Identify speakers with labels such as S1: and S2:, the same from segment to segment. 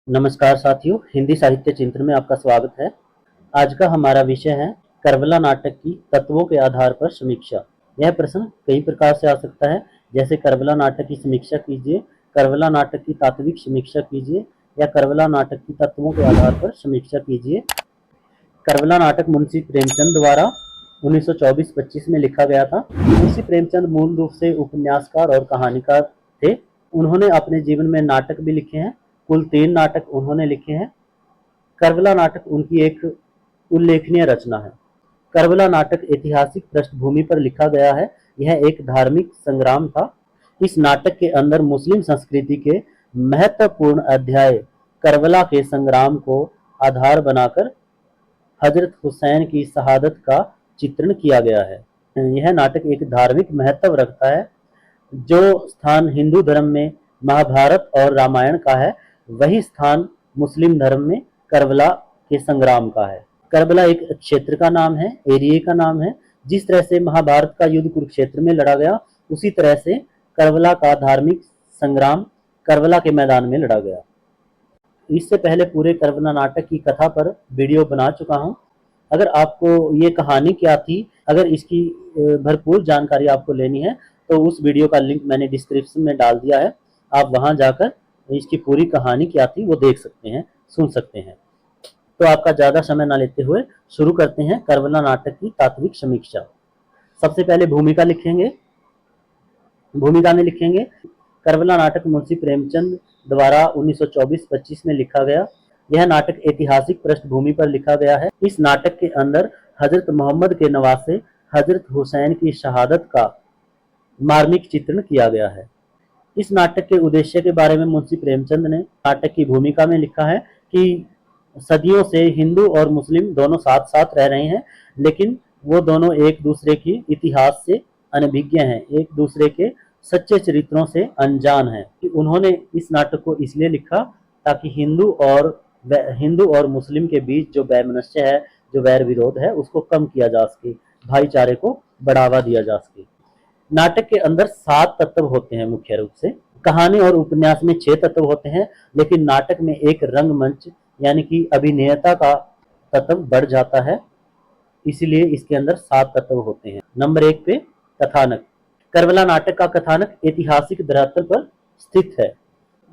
S1: नमस्कार साथियों, हिंदी साहित्य चिंतन में आपका स्वागत है। आज का हमारा विषय है कर्बला नाटक की तत्वों के आधार पर समीक्षा। यह प्रश्न कई प्रकार से आ सकता है, जैसे कर्बला नाटक की समीक्षा कीजिए, कर्बला नाटक की तात्विक समीक्षा कीजिए या कर्बला नाटक की तत्वों के आधार पर समीक्षा कीजिए। कर्बला नाटक मुंशी प्रेमचंद द्वारा 1924-25 में लिखा गया था। मुंशी प्रेमचंद मूल रूप से उपन्यासकार और कहानीकार थे। उन्होंने अपने जीवन में नाटक भी लिखे हैं। कुल 3 नाटक उन्होंने लिखे हैं। कर्बला नाटक उनकी एक उल्लेखनीय रचना है। कर्बला नाटक ऐतिहासिक पृष्ठभूमि पर लिखा गया है। यह एक धार्मिक संग्राम था। इस नाटक के अंदर मुस्लिम संस्कृति के महत्वपूर्ण अध्याय कर्बला के संग्राम को आधार बनाकर हजरत हुसैन की शहादत का चित्रण किया गया है। यह नाटक एक धार्मिक महत्व रखता है। जो स्थान हिंदू धर्म में महाभारत और रामायण का है, वही स्थान मुस्लिम धर्म में कर्बला के संग्राम का है। कर्बला एक क्षेत्र का नाम है, एरिया का नाम है। जिस तरह से महाभारत का युद्ध कुरुक्षेत्र में लड़ा गया, उसी तरह से कर्बला का धार्मिक संग्राम कर्बला के मैदान में लड़ा गया। इससे पहले पूरे कर्बला नाटक की कथा पर वीडियो बना चुका हूं। अगर आपको ये कहानी क्या थी, अगर इसकी भरपूर जानकारी आपको लेनी है तो उस वीडियो का लिंक मैंने डिस्क्रिप्शन में डाल दिया है। आप वहां जाकर इसकी पूरी कहानी क्या थी वो देख सकते हैं, सुन सकते हैं। तो आपका ज्यादा समय ना लेते हुए शुरू करते हैं कर्बला नाटक की तात्विक समीक्षा। सबसे पहले भूमिका लिखेंगे। भूमिका में लिखेंगे कर्बला नाटक मुंशी प्रेमचंद द्वारा 1924-25 में लिखा गया। यह नाटक ऐतिहासिक पृष्ठभूमि पर लिखा गया है। इस नाटक के अंदर हजरत मोहम्मद के नवासे हजरत हुसैन की शहादत का मार्मिक चित्रण किया गया है। इस नाटक के उद्देश्य के बारे में मुंशी प्रेमचंद ने नाटक की भूमिका में लिखा है कि सदियों से हिंदू और मुस्लिम दोनों साथ साथ रह रहे हैं, लेकिन वो दोनों एक दूसरे की इतिहास से अनभिज्ञ हैं, एक दूसरे के सच्चे चरित्रों से अनजान हैं। उन्होंने इस नाटक को इसलिए लिखा ताकि हिंदू और मुस्लिम के बीच जो वैमनस्य है, जो वैर विरोध है, उसको कम किया जा सके, भाईचारे को बढ़ावा दिया जा सके। नाटक के अंदर 7 तत्व होते हैं मुख्य रूप से। कहानी और उपन्यास में 6 तत्व होते हैं, लेकिन नाटक में एक रंगमंच यानी कि अभिनेता का तत्व बढ़ जाता है, इसलिए इसके अंदर 7 तत्व होते हैं। नंबर 1 पे कथानक। कर्बला नाटक का कथानक ऐतिहासिक धरातल पर स्थित है,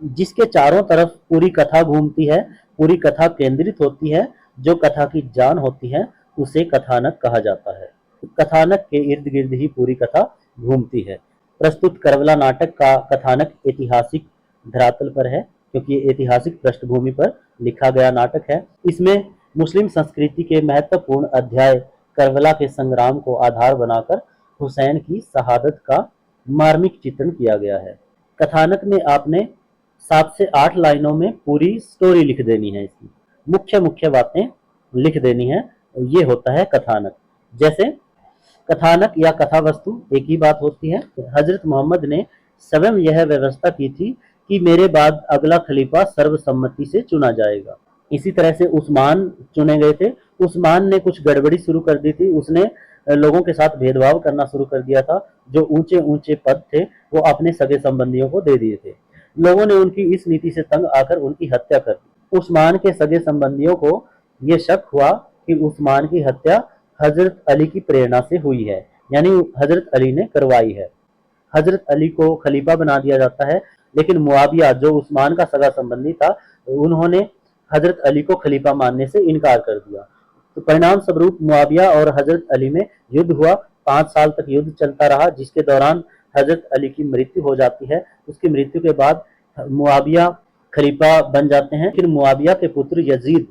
S1: जिसके चारों तरफ पूरी कथा घूमती है, पूरी कथा केंद्रित होती है। जो कथा की जान होती है उसे कथानक कहा जाता है। कथानक के इर्द गिर्द ही पूरी कथा घूमती है। प्रस्तुत कर्बला नाटक का कथानक ऐतिहासिक धरातल पर है, क्योंकि ये ऐतिहासिक पृष्ठभूमि पर लिखा गया नाटक है। इसमें मुस्लिम संस्कृति के महत्वपूर्ण अध्याय कर्बला के संग्राम को आधार बनाकर हुसैन की शहादत का मार्मिक चित्रण किया गया है। कथानक में आपने 7 से 8 लाइनों में पूरी स्टोरी लिख देनी है, इसकी मुख्य मुख्य बातें लिख देनी है। ये होता है कथानक। जैसे कथानक या कथा वस्तु एक ही बात होती है। हजरत मोहम्मद ने स्वयं यह व्यवस्था की थी कि मेरे बाद अगला खलीफा सर्वसम्मति से चुना जाएगा। इसी तरह से उस्मान चुने गए थे। उस्मान ने कुछ गड़बड़ी शुरू कर दी थी। उसने लोगों के साथ भेदभाव करना शुरू कर दिया था। जो ऊंचे ऊंचे पद थे वो अपने सगे संबंधियों को दे दिए थे। लोगों ने उनकी इस नीति से तंग आकर उनकी हत्या कर दी। उस्मान के सगे संबंधियों को ये शक हुआ कि उस्मान की हत्या हजरत अली की प्रेरणा से हुई है, यानी हजरत अली ने करवाई है। हजरत अली को खलीफा बना दिया जाता है, लेकिन मुआविया जो उस्मान का सगा संबंधी था, उन्होंने हजरत अली को खलीफा मानने से इनकार कर दिया। तो परिणाम स्वरूप मुआविया और हजरत अली में युद्ध हुआ। 5 साल तक युद्ध चलता रहा, जिसके दौरान हजरत अली की मृत्यु हो जाती है। उसकी मृत्यु के बाद मुआविया खलीफा बन जाते हैं। फिर मुआविया के पुत्र यजीद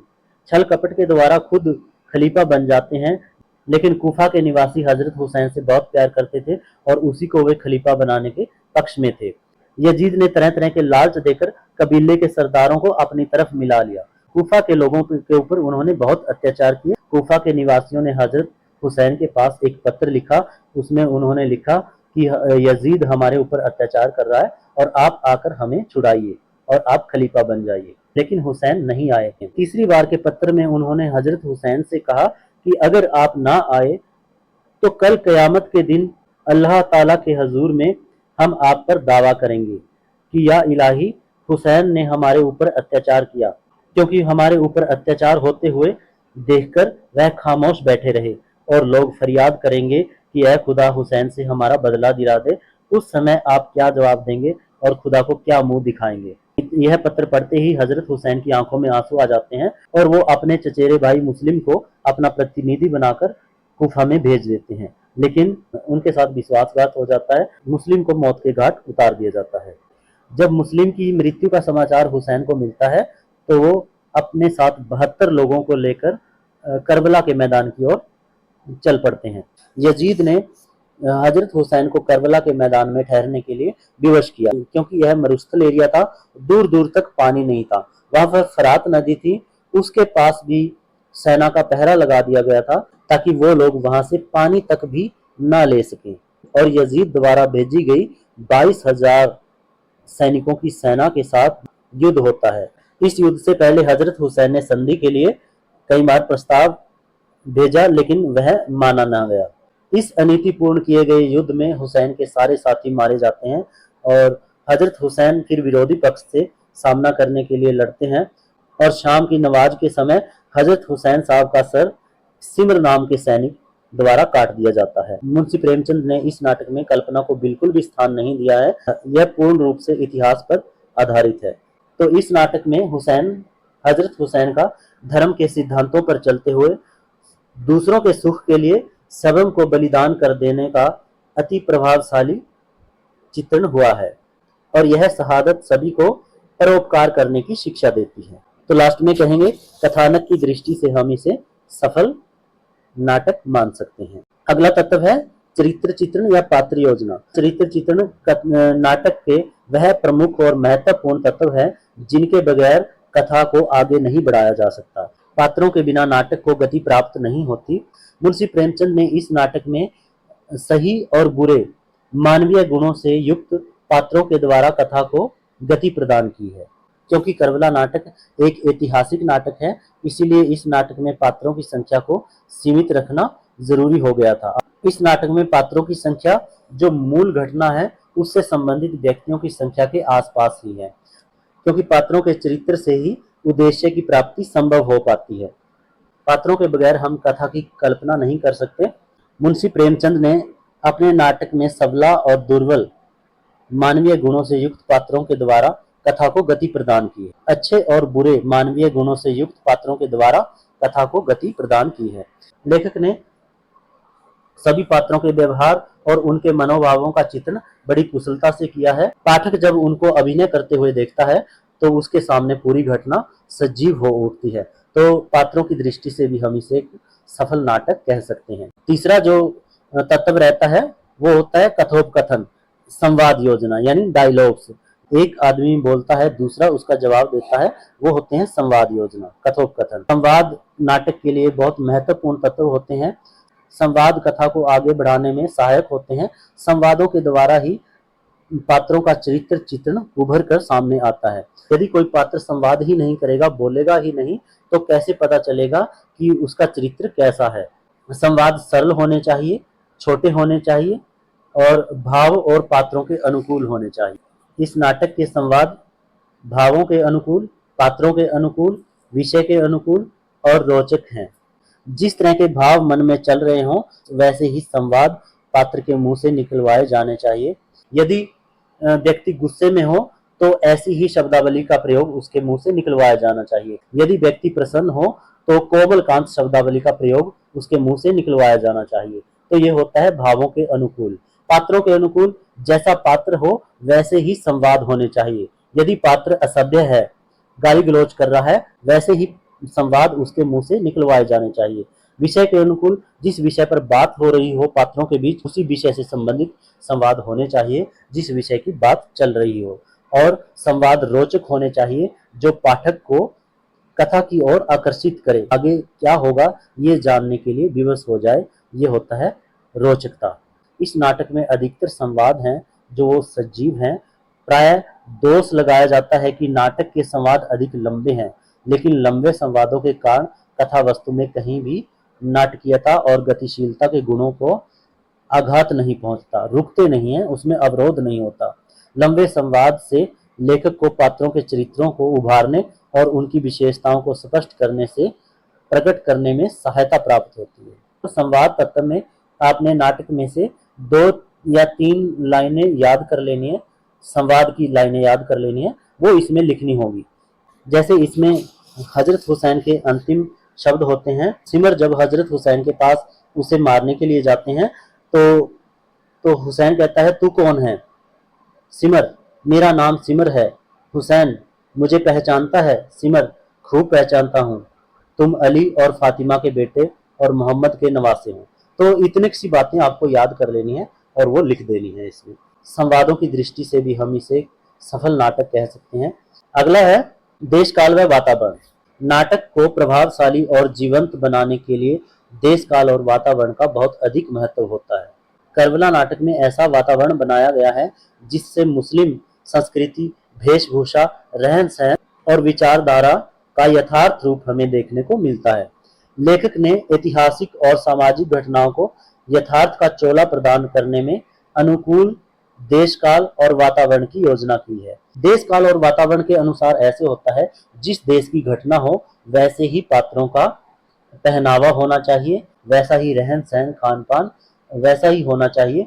S1: छल कपट के द्वारा खुद खलीफा बन जाते हैं, लेकिन कूफा के निवासी हजरत हुसैन से बहुत प्यार करते थे और उसी को वे खलीफा बनाने के पक्ष में थे। यजीद ने तरह तरह के लालच देकर कबीले के सरदारों को अपनी तरफ मिला लिया। कूफा के लोगों के ऊपर उन्होंने बहुत अत्याचार किए। कूफा के निवासियों ने हजरत हुसैन के पास एक पत्र लिखा। उसमें उन्होंने लिखा कि यजीद हमारे ऊपर अत्याचार कर रहा है और आप आकर हमें छुड़ाइए और आप खलीफा बन जाइए। लेकिन हुसैन नहीं आए। तीसरी बार के पत्र में उन्होंने हजरत हुसैन से कहा कि अगर आप ना आए तो कल क़यामत के दिन अल्लाह ताला के हजूर में हम आप पर दावा करेंगे कि या इलाही, हुसैन ने हमारे ऊपर अत्याचार किया, क्योंकि हमारे ऊपर अत्याचार होते हुए देखकर वह खामोश बैठे रहे और लोग फरियाद करेंगे कि ऐ खुदा हुसैन से हमारा बदला दिला दे। उस समय आप क्या जवाब देंगे और खुदा को क्या मुंह दिखाएंगे। यह पत्र पढ़ते ही हजरत हुसैन की आंखों में आंसू आ जाते हैं और वो अपने चचेरे भाई मुस्लिम को अपना प्रतिनिधि बनाकर कुफा में भेज देते हैं, लेकिन उनके साथ विश्वासघात हो जाता है। मुस्लिम को मौत के घाट उतार दिया जाता है। जब मुस्लिम की मृत्यु का समाचार हुसैन को मिलता है तो वो अपने साथ 72 लोगों को लेकर करबला के मैदान की ओर चल पड़ते हैं। यजीद ने हजरत हुसैन को करबला के मैदान में ठहरने के लिए विवश किया, क्योंकि यह मरुस्थल एरिया था, दूर दूर तक पानी नहीं था। वहां पर फरात नदी थी, उसके पास भी सेना का पहरा लगा दिया गया था ताकि वो लोग वहां से पानी तक भी ना ले सकें। और यजीद द्वारा भेजी गई 22,000 सैनिकों की सेना के साथ युद्ध होता है। इस युद्ध से पहले हजरत हुसैन ने संधि के लिए कई बार प्रस्ताव भेजा, लेकिन वह माना ना गया। इस अनीतिपूर्ण किए गए युद्ध में हुसैन के सारे साथी मारे जाते हैं और हजरत हुसैन फिर विरोधी पक्ष से सामना करने के लिए लड़ते हैं और शाम की नमाज के समय हजरत हुसैन साहब का सर सिमर नाम के सैनिक द्वारा काट दिया जाता है। मुंशी प्रेमचंद ने इस नाटक में कल्पना को बिल्कुल भी स्थान नहीं दिया है, यह पूर्ण रूप से इतिहास पर आधारित है। तो इस नाटक में हुसैन, हजरत हुसैन का धर्म के सिद्धांतों पर चलते हुए दूसरों के सुख के लिए सबम को बलिदान कर देने का अति प्रभावशाली चित्रण हुआ है और यह शहादत सभी को परोपकार करने की शिक्षा देती है। तो लास्ट में कहेंगे, कथानक की दृष्टि से हम इसे सफल नाटक मान सकते हैं। अगला तत्व है चरित्र चित्रण या पात्र योजना। चरित्र चित्रण नाटक के वह प्रमुख और महत्वपूर्ण तत्व है जिनके बगैर कथा को आगे नहीं बढ़ाया जा सकता। पात्रों के बिना नाटक को गति प्राप्त नहीं होती। मुंशी प्रेमचंद ने इस नाटक में सही और बुरे मानवीय गुणों से युक्त पात्रों के द्वारा कथा को गति प्रदान की है। क्योंकि करबला नाटक एक ऐतिहासिक नाटक है, इसीलिए इस नाटक में पात्रों की संख्या को सीमित रखना जरूरी हो गया था। इस नाटक में पात्रों की संख्या जो मूल घटना है उससे संबंधित व्यक्तियों की संख्या के आसपास ही है, क्योंकि पात्रों के चरित्र से ही उद्देश्य की प्राप्ति संभव हो पाती है। पात्रों के बगैर हम कथा की कल्पना नहीं कर सकते। मुंशी प्रेमचंद ने अपने नाटक में सबला और दुर्बल मानवीय गुणों से युक्त पात्रों के द्वारा कथा को गति प्रदान की है। अच्छे और बुरे मानवीय गुणों से युक्त पात्रों के द्वारा कथा को गति प्रदान की है। लेखक ने सभी पात्रों के व्यवहार और उनके मनोभावों का चित्रण बड़ी कुशलता से किया है। पाठक जब उनको अभिनय करते हुए देखता है तो उसके सामने पूरी घटना सजीव हो उठती है। तो पात्रों की दृष्टि से भी हम इसे एक सफल नाटक कह सकते हैं। तीसरा जो तत्व रहता है वो होता है कथोपकथन, संवाद योजना यानी डायलॉग्स। एक आदमी बोलता है, दूसरा उसका जवाब देता है, वो होते हैं संवाद योजना, कथोपकथन। संवाद नाटक के लिए बहुत महत्वपूर्ण तत्व होते हैं। संवाद कथा को आगे बढ़ाने में सहायक होते हैं। संवादों के द्वारा ही पात्रों का चरित्र चित्रण उभर कर सामने आता है। यदि कोई पात्र संवाद ही नहीं करेगा, बोलेगा ही नहीं, तो कैसे पता चलेगा कि उसका चरित्र कैसा है। संवाद सरल होने चाहिए, छोटे होने चाहिए और भाव और पात्रों के अनुकूल होने चाहिए। इस नाटक के संवाद भावों के अनुकूल, पात्रों के अनुकूल, विषय के अनुकूल और रोचक हैं। जिस तरह के भाव मन में चल रहे हों वैसे ही संवाद पात्र के मुंह से निकलवाए जाने चाहिए। यदि व्यक्ति गुस्से में हो तो ऐसी ही शब्दावली का प्रयोग उसके मुंह से निकलवाया जाना चाहिए। यदि व्यक्ति प्रसन्न हो तो कोमलकांत शब्दावली का प्रयोग उसके मुंह से निकलवाया जाना चाहिए। तो ये होता है भावों के अनुकूल। पात्रों के अनुकूल, जैसा पात्र हो वैसे ही संवाद होने चाहिए। यदि पात्र असभ्य है, गाली गलौज कर रहा है, वैसे ही संवाद उसके मुंह से निकलवाए जाने चाहिए। विषय के अनुकूल, जिस विषय पर बात हो रही हो पात्रों के बीच, उसी विषय से संबंधित संवाद होने चाहिए जिस विषय की बात चल रही हो। और संवाद रोचक होने चाहिए जो पाठक को कथा की ओर आकर्षित करे, आगे क्या होगा ये जानने के लिए विवश हो जाए। ये होता है रोचकता। इस नाटक में अधिकतर संवाद हैं जो वो सजीव हैं। प्राय दोष लगाया जाता है कि नाटक के संवाद अधिक लंबे हैं, लेकिन लंबे संवादों के कारण कथा वस्तु में कहीं भी नाटकीयता और गतिशीलता के गुणों को आघात नहीं पहुंचता, रुकते नहीं है, उसमें अवरोध नहीं होता। लंबे संवाद से लेखक को पात्रों के चरित्रों को उभारने और उनकी विशेषताओं को स्पष्ट करने से प्रकट करने में सहायता प्राप्त होती है। तो संवाद तत्व में आपने नाटक में से 2 या 3 लाइनें याद कर लेनी है, संवाद की लाइनें याद कर लेनी है, वो इसमें लिखनी होगी। जैसे इसमें हजरत हुसैन के अंतिम शब्द होते हैं, सिमर जब हजरत हुसैन के पास उसे मारने के लिए जाते हैं तो हुसैन कहता है तू कौन है? सिमर, मेरा नाम सिमर है। हुसैन, मुझे पहचानता है? सिमर, खूब पहचानता हूँ, तुम अली और फातिमा के बेटे और मोहम्मद के नवासे हो। तो इतनी सी बातें आपको याद कर लेनी है और वो लिख देनी है इसमें। संवादों की दृष्टि से भी हम इसे सफल नाटक कह सकते हैं। अगला है देश काल व वातावरण। नाटक को प्रभावशाली और जीवंत बनाने के लिए देश काल और वातावरण का बहुत अधिक महत्व होता है। करबला नाटक में ऐसा वातावरण बनाया गया है जिससे मुस्लिम संस्कृति, वेशभूषा, रहन सहन और विचारधारा का यथार्थ रूप हमें देखने को मिलता है। लेखक ने ऐतिहासिक और सामाजिक घटनाओं को यथार्थ का चोला प्रदान करने में अनुकूल देश काल और वातावरण की योजना की है। देश काल और वातावरण के अनुसार ऐसे होता है, जिस देश की घटना हो वैसे ही पात्रों का पहनावा होना चाहिए, वैसा ही रहन सहन, खान पान वैसा ही होना चाहिए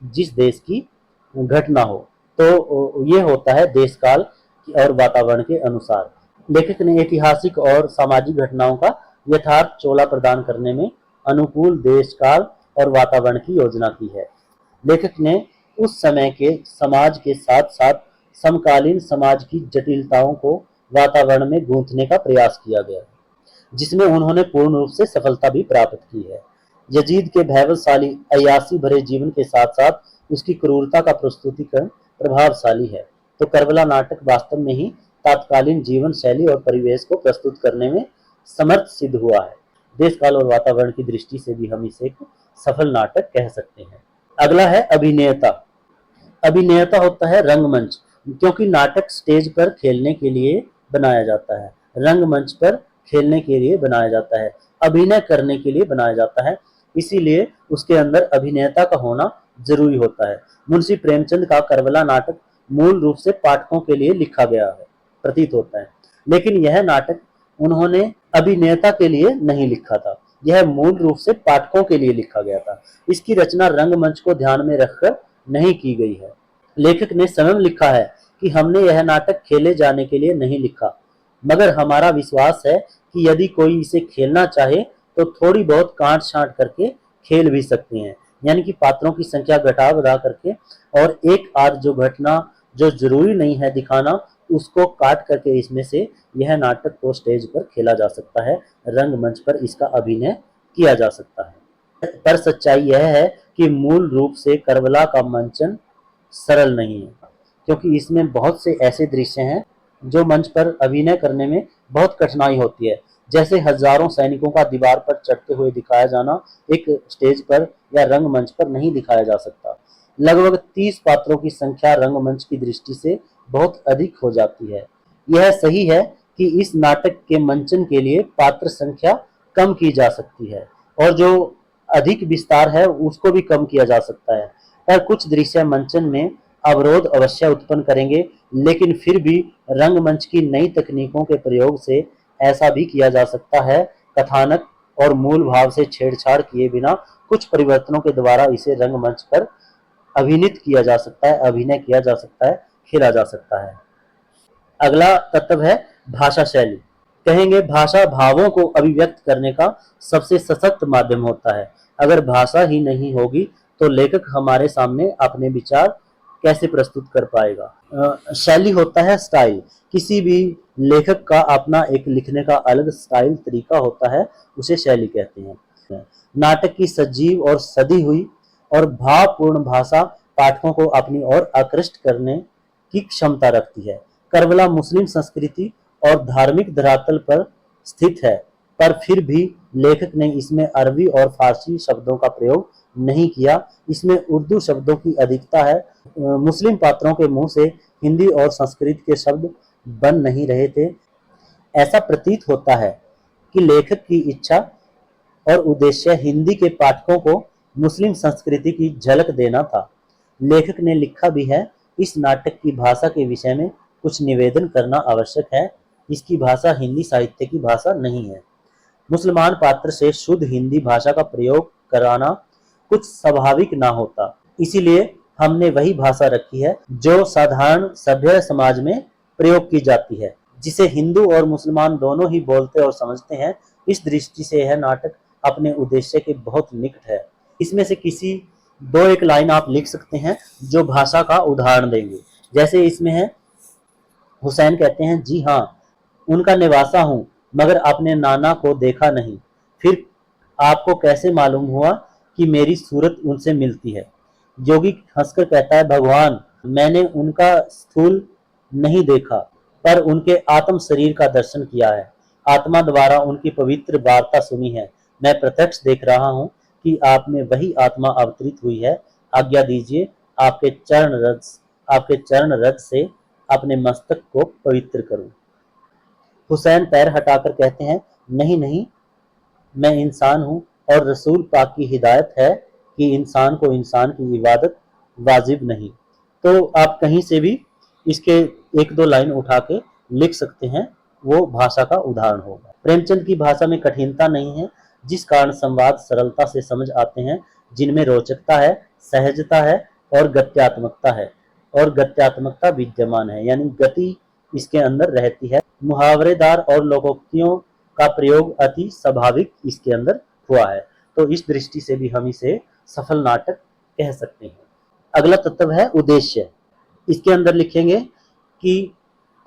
S1: जिस देश की घटना हो। तो ये होता है देश काल और वातावरण के अनुसार। लेखक ने ऐतिहासिक और सामाजिक घटनाओं का यथार्थ चोला प्रदान करने में अनुकूल देश काल और वातावरण की योजना की है। लेखक ने उस समय के समाज के साथ साथ समकालीन समाज की जटिलताओं को वातावरण में गूंथने का प्रयास किया गया, जिसमें उन्होंने पूर्ण रूप से सफलता भी प्राप्त की है। यजीद के भैबलशाली अय्याशी भरे जीवन के साथ साथ उसकी क्रूरता का प्रस्तुतिकरण प्रभावशाली है। तो करबला नाटक वास्तव में ही तात्कालीन जीवन शैली और परिवेश को प्रस्तुत करने में समर्थ सिद्ध हुआ है। देश काल और वातावरण की दृष्टि से भी हम इसे एक सफल नाटक कह सकते हैं। अगला है अभिनेता। अभिनेता होता है रंगमंच, क्योंकि नाटक स्टेज पर खेलने के लिए बनाया जाता है, रंगमंच पर खेलने के लिए बनाया जाता है, अभिनय करने के लिए बनाया जाता है, इसीलिए उसके अंदर अभिनेता का होना जरूरी होता है। मुंशी प्रेमचंद का करबला नाटक मूल रूप से पाठकों के लिए लिखा गया है प्रतीत होता है, लेकिन यह नाटक उन्होंने अभिनेता के लिए नहीं लिखा था, यह मूल रूप से पाठकों के लिए लिखा गया था। इसकी रचना रंगमंच को ध्यान में रखकर नहीं की गई है। लेखक ने स्वयं लिखा है कि हमने यह नाटक खेले जाने के लिए नहीं लिखा, मगर हमारा विश्वास है कि यदि कोई इसे खेलना चाहे तो थोड़ी बहुत काट छांट करके खेल भी सकते हैं, यानी कि पात्रों की संख्या घटा बढ़ा करके, और एक आध जो घटना जो जरूरी नहीं है दिखाना उसको काट करके इसमें से यह नाटक को स्टेज पर खेला जा सकता है, रंगमंच पर इसका अभिनय किया जा सकता है। पर सच्चाई यह है कि मूल रूप से करबला का मंचन सरल नहीं है, क्योंकि इसमें बहुत से ऐसे दृश्य हैं जो मंच पर अभिनय करने में बहुत कठिनाई होती है। जैसे हजारों सैनिकों का दीवार पर चढ़ते हुए दिखाया जाना एक स्टेज पर या रंगमंच पर नहीं दिखाया जा सकता। लगभग 30 पात्रों की संख्या रंगमंच की दृष्टि से बहुत अधिक हो जाती है। यह सही है कि इस नाटक के मंचन के लिए पात्र संख्या कम की जा सकती है और जो अधिक विस्तार है उसको भी कम किया जा सकता है, पर कुछ दृश्य मंचन में अवरोध अवश्य उत्पन्न करेंगे, लेकिन फिर भी रंगमंच की नई तकनीकों के प्रयोग से ऐसा भी किया जा सकता है। कथानक और मूल भाव से छेड़छाड़ किए बिना कुछ परिवर्तनों के द्वारा इसे रंगमंच पर अभिनीत किया जा सकता है, अभिनय किया जा सकता है, खेला जा सकता है। अगला तत्व है भाषा शैली। कहेंगे भाषा भावों को अभिव्यक्त करने का सबसे सशक्त माध्यम होता है। अगर भाषा ही नहीं होगी तो लेखक हमारे सामने अपने विचार कैसे प्रस्तुत कर पाएगा। शैली होता है स्टाइल। किसी भी लेखक का अपना एक लिखने का अलग स्टाइल तरीका होता है, उसे शैली कहते हैं। नाटक की सजीव और सदी हुई और भावपूर्ण भाषा पाठकों को अपनी ओर आकृष्ट करने की क्षमता रखती है। करबला मुस्लिम संस्कृति और धार्मिक धरातल पर स्थित है, पर फिर भी लेखक ने इसमें अरबी और फारसी शब्दों का प्रयोग नहीं किया, इसमें उर्दू शब्दों की अधिकता है। मुस्लिम पात्रों के मुंह से हिंदी और संस्कृत के शब्द बन नहीं रहे थे। ऐसा प्रतीत होता है कि लेखक की इच्छा और उद्देश्य हिंदी के पाठकों को मुस्लिम संस्कृति की झलक देना था। लेखक ने लिखा भी है, इस नाटक की भाषा के विषय में कुछ निवेदन करना आवश्यक है। इसकी भाषा हिंदी साहित्य की भाषा नहीं है। मुसलमान पात्र से शुद्ध हिंदी भाषा का प्रयोग कराना कुछ स्वाभाविक ना होता, इसीलिए हमने वही भाषा रखी है जो साधारण सभ्य समाज में प्रयोग की जाती है, जिसे हिंदू और मुसलमान दोनों ही बोलते और समझते हैं। इस दृष्टि से यह नाटक अपने उद्देश्य के बहुत निकट है। इसमें से किसी दो एक लाइन आप लिख सकते हैं जो भाषा का उदाहरण देंगे। जैसे इसमें है, हुसैन कहते हैं, जी हाँ, उनका निवासा हूं, मगर अपने नाना को देखा नहीं। फिर आपको कैसे मालूम हुआ कि मेरी सूरत उनसे मिलती है? योगी हंसकर कहता है, भगवान, मैंने उनका स्थूल नहीं देखा, पर उनके आत्म शरीर का दर्शन किया है। आत्मा द्वारा उनकी पवित्र वार्ता सुनी है। मैं प्रत्यक्ष देख रहा हूँ कि आप में वही आत्मा अवतरित हुई है। आज्ञा दीजिए, आपके चरण रज से अपने मस्तक को पवित्र करूं। हुसैन पैर हटाकर कहते हैं, नहीं नहीं, मैं इंसान हूं और रसूल पाक की हिदायत है कि इंसान को इंसान की इबादत वाजिब नहीं। तो आप कहीं से भी इसके एक दो लाइन उठा के लिख सकते हैं, वो भाषा का उदाहरण होगा। प्रेमचंद की भाषा में कठिनता नहीं है, जिस कारण संवाद सरलता से समझ आते हैं, जिनमें रोचकता है, सहजता है और गत्यात्मकता विद्यमान है, यानी गति इसके अंदर रहती है। मुहावरेदार और लोकोक्तियों का प्रयोग अति स्वाभाविक इसके अंदर हुआ है। तो इस दृष्टि से भी हम इसे सफल नाटक कह सकते हैं। अगला तत्व है उद्देश्य। इसके अंदर लिखेंगे कि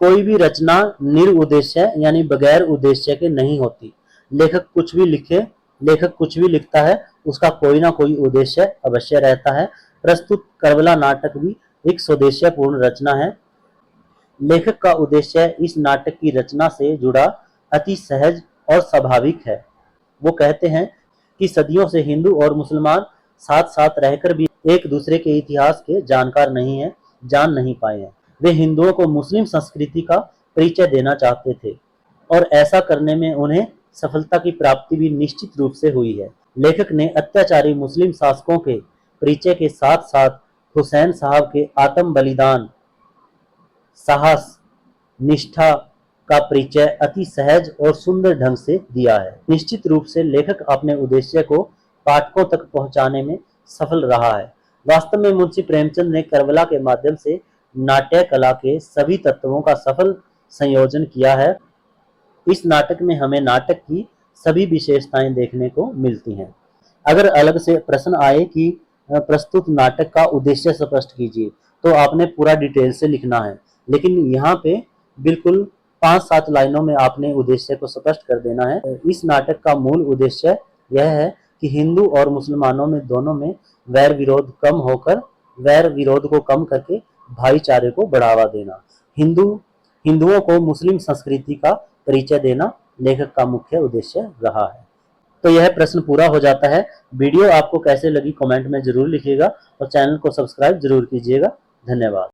S1: कोई भी रचना निरुद्देश्य यानी बगैर उद्देश्य के नहीं होती। लेखक कुछ भी लिखता है, उसका कोई ना कोई उद्देश्य अवश्य रहता है। प्रस्तुत करबला नाटक भी एक स्वदेश्यपूर्ण रचना है। लेखक का उद्देश्य इस नाटक की रचना से जुड़ा अति सहज और स्वाभाविक है। वो कहते हैं कि सदियों से हिंदू और मुसलमान साथ साथ रहकर भी एक दूसरे के इतिहास के जानकार नहीं है, जान नहीं पाए हैं। वे हिंदुओं को मुस्लिम संस्कृति का परिचय देना चाहते थे और ऐसा करने में उन्हें सफलता की प्राप्ति भी निश्चित रूप से हुई है। लेखक ने अत्याचारी मुस्लिम शासकों के परिचय के साथ साथ हुसैन साहब के आत्म बलिदान, साहस, निष्ठा का परिचय अति सहज और सुंदर ढंग से दिया है। निश्चित रूप से लेखक अपने उद्देश्य को पाठकों तक पहुंचाने में सफल रहा है। वास्तव में मुंशी प्रेमचंद ने करबला के माध्यम से नाट्य कला के सभी तत्वों का सफल संयोजन किया है। इस नाटक में हमें नाटक की सभी विशेषताएं देखने को मिलती हैं। अगर अलग से प्रश्न आए कि प्रस्तुत नाटक का उद्देश्य स्पष्ट कीजिए, तो आपने पूरा डिटेल से लिखना है, लेकिन यहाँ पे बिल्कुल 5-7 लाइनों में आपने उद्देश्य को स्पष्ट कर देना है। इस नाटक का मूल उद्देश्य यह है कि हिंदू और मुसलमानों में दोनों में वैर विरोध को कम करके भाईचारे को बढ़ावा देना, हिंदुओं को मुस्लिम संस्कृति का परिचय देना लेखक का मुख्य उद्देश्य रहा है। तो यह प्रश्न पूरा हो जाता है। वीडियो आपको कैसे लगी कमेंट में जरूर लिखिएगा और चैनल को सब्सक्राइब जरूर कीजिएगा। धन्यवाद।